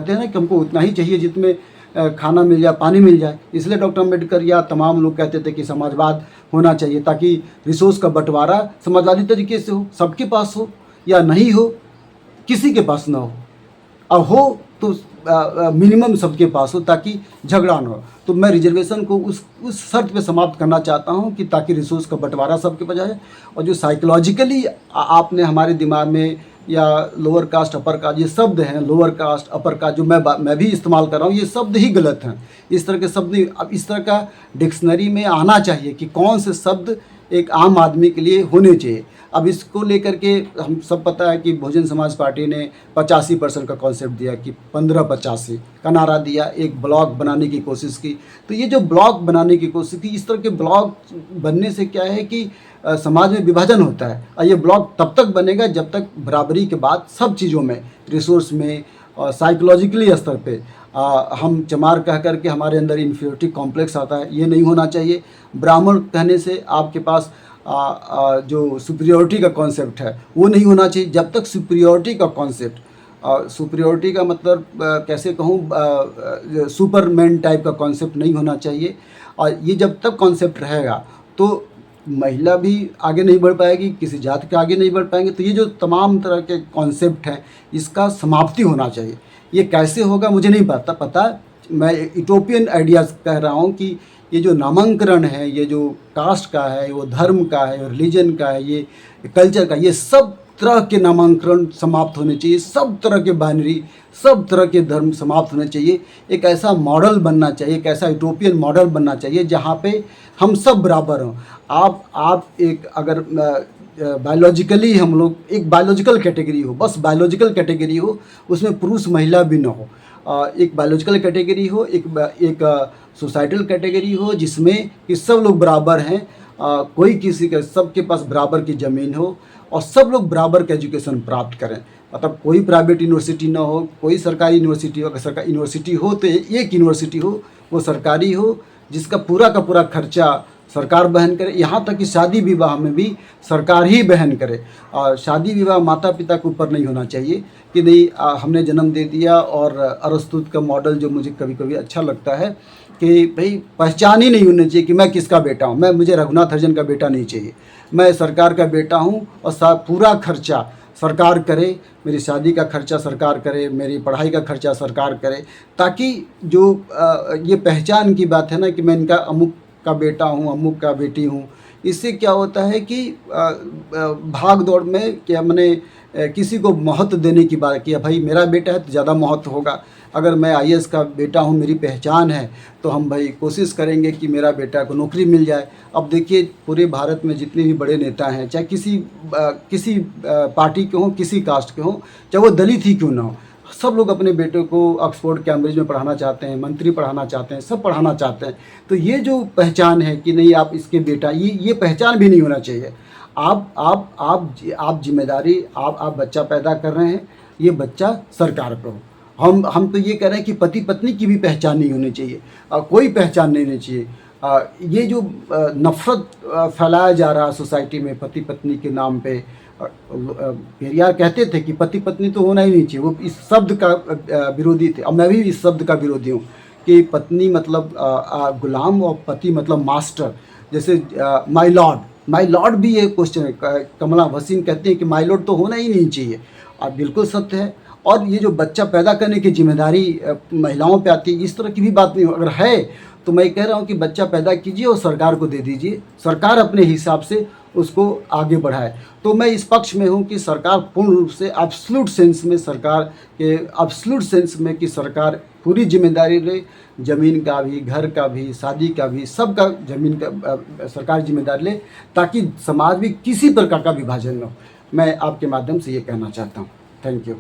कहते हैं ना कि हमको उतना ही चाहिए जितने खाना मिल जाए, पानी मिल जाए। इसलिए डॉक्टर अम्बेडकर या तमाम लोग कहते थे कि समाजवाद होना चाहिए, ताकि रिसोर्स का बंटवारा समाजवादी तरीके से हो, सबके पास हो या नहीं हो, किसी के पास ना हो, और हो तो मिनिमम सबके पास हो, ताकि झगड़ा ना हो। तो मैं रिजर्वेशन को उस शर्त पे समाप्त करना चाहता हूँ कि ताकि रिसोर्स का बंटवारा सबके पास जाए। और जो साइकोलॉजिकली आपने हमारे दिमाग में या लोअर कास्ट अपर कास्ट ये शब्द हैं, लोअर कास्ट अपर कास्ट जो मैं भी इस्तेमाल कर रहा हूँ, ये शब्द ही गलत हैं। इस तरह के शब्द नहीं, अब इस तरह का डिक्शनरी में आना चाहिए कि कौन से शब्द एक आम आदमी के लिए होने चाहिए। अब इसको लेकर के हम सब पता है कि बहुजन समाज पार्टी ने 85% का कॉन्सेप्ट दिया कि 15-85 का नारा दिया, एक ब्लॉक बनाने की कोशिश की। तो ये जो ब्लॉक बनाने की कोशिश की, इस तरह के ब्लॉक बनने से क्या है कि समाज में विभाजन होता है। और ये ब्लॉक तब तक बनेगा जब तक बराबरी के बाद सब चीज़ों में, रिसोर्स में और साइकोलॉजिकली स्तर पे हम चमार कह करके हमारे अंदर इन्फीरियरिटी कॉम्प्लेक्स आता है, ये नहीं होना चाहिए। ब्राह्मण कहने से आपके पास जो सुपीरियरिटी का कॉन्सेप्ट है वो नहीं होना चाहिए। जब तक सुपीरियरिटी का कॉन्सेप्ट, सुपीरियरिटी का मतलब कैसे कहूँ, सुपरमैन टाइप का कॉन्सेप्ट नहीं होना चाहिए। और ये जब तक कॉन्सेप्ट रहेगा तो महिला भी आगे नहीं बढ़ पाएगी, किसी जाति के आगे नहीं बढ़ पाएंगे। तो ये जो तमाम तरह के कॉन्सेप्ट हैं, इसका समाप्ति होना चाहिए। ये कैसे होगा मुझे नहीं पता। मैं यूटोपियन आइडियाज़ कह रहा हूँ कि ये जो नामांकन है, ये जो कास्ट का है, वो धर्म का है, रिलीजन का है, ये कल्चर का, ये सब तरह के नामांकन समाप्त होने चाहिए। सब तरह के बाइनरी, सब तरह के धर्म समाप्त होने चाहिए। एक ऐसा मॉडल बनना चाहिए, एक ऐसा यूटोपियन मॉडल बनना चाहिए जहाँ पे हम सब बराबर हों। आप एक अगर बायोलॉजिकली हम लोग एक बायोलॉजिकल कैटेगरी हो, बस बायोलॉजिकल कैटेगरी हो, उसमें पुरुष महिला भी न हो। एक बायोलॉजिकल कैटेगरी हो, एक सोसाइटल कैटेगरी हो जिसमें कि सब लोग बराबर हैं, कोई किसी का, सबके पास बराबर की ज़मीन हो और सब लोग बराबर का एजुकेशन प्राप्त करें। मतलब कोई प्राइवेट यूनिवर्सिटी ना हो, कोई सरकारी यूनिवर्सिटी हो। अगर सरकारी यूनिवर्सिटी हो तो एक यूनिवर्सिटी हो, वो सरकारी हो, जिसका पूरा का पूरा खर्चा सरकार वहन करे। यहाँ तक कि शादी विवाह में भी सरकार ही वहन करे। और शादी विवाह माता पिता के ऊपर नहीं होना चाहिए कि नहीं हमने जन्म दे दिया। और अरस्तुत का मॉडल जो मुझे कभी कभी अच्छा लगता है कि भाई पहचान ही नहीं होनी चाहिए कि मैं किसका बेटा हूँ। मुझे रघुनाथ हरिजन का बेटा नहीं चाहिए, मैं सरकार का बेटा हूँ और पूरा खर्चा सरकार करे, मेरी शादी का खर्चा सरकार करे, मेरी पढ़ाई का खर्चा सरकार करे। ताकि जो ये पहचान की बात है ना कि मैं इनका अमुक का बेटा हूँ, अमुक का बेटी हूँ, इससे क्या होता है कि भाग दौड़ में क्या मैंने किसी को महत्व देने की बात किया, भाई मेरा बेटा है तो ज़्यादा महत्व होगा। अगर मैं आईएएस का बेटा हूँ, मेरी पहचान है, तो हम भाई कोशिश करेंगे कि मेरा बेटा को नौकरी मिल जाए। अब देखिए पूरे भारत में जितने भी बड़े नेता हैं, चाहे किसी पार्टी के हों, किसी कास्ट के हों, चाहे वो दलित ही क्यों ना हो, सब लोग अपने बेटे को ऑक्सफोर्ड कैम्ब्रिज में पढ़ाना चाहते हैं, मंत्री पढ़ाना चाहते हैं, सब पढ़ाना चाहते हैं। तो ये जो पहचान है कि नहीं आप इसके बेटा, ये पहचान भी नहीं होना चाहिए। आप जिम्मेदारी, आप बच्चा पैदा कर रहे हैं, ये बच्चा सरकार पे हो। हम तो ये कह रहे हैं कि पति पत्नी की भी पहचान नहीं होनी चाहिए, कोई पहचान नहीं होनी चाहिए। ये जो नफ़रत फैलाया जा रहा है सोसाइटी में पति पत्नी के नाम पे, पेरियार कहते थे कि पति पत्नी तो होना ही नहीं चाहिए, वो इस शब्द का विरोधी थे। और मैं भी इस शब्द का विरोधी हूँ कि पत्नी मतलब गुलाम और पति मतलब मास्टर। जैसे माई लॉर्ड भी ये क्वेश्चन है। कमला भसीन कहते हैं कि माई लॉर्ड तो होना ही नहीं चाहिए, और बिल्कुल सत्य है। और ये जो बच्चा पैदा करने की जिम्मेदारी महिलाओं पे आती है, इस तरह की भी बात नहीं हो। अगर है तो मैं कह रहा हूँ कि बच्चा पैदा कीजिए और सरकार को दे दीजिए, सरकार अपने हिसाब से उसको आगे बढ़ाए। तो मैं इस पक्ष में हूँ कि सरकार पूर्ण रूप से एब्सोल्यूट सेंस में, सरकार के एब्सोल्यूट सेंस में कि सरकार पूरी जिम्मेदारी ले, ज़मीन का भी, घर का भी, शादी का भी, सब का ज़मीन का सरकार जिम्मेदारी ले, ताकि समाज में किसी प्रकार का विभाजन न हो। मैं आपके माध्यम से ये कहना चाहता हूँ। Thank you.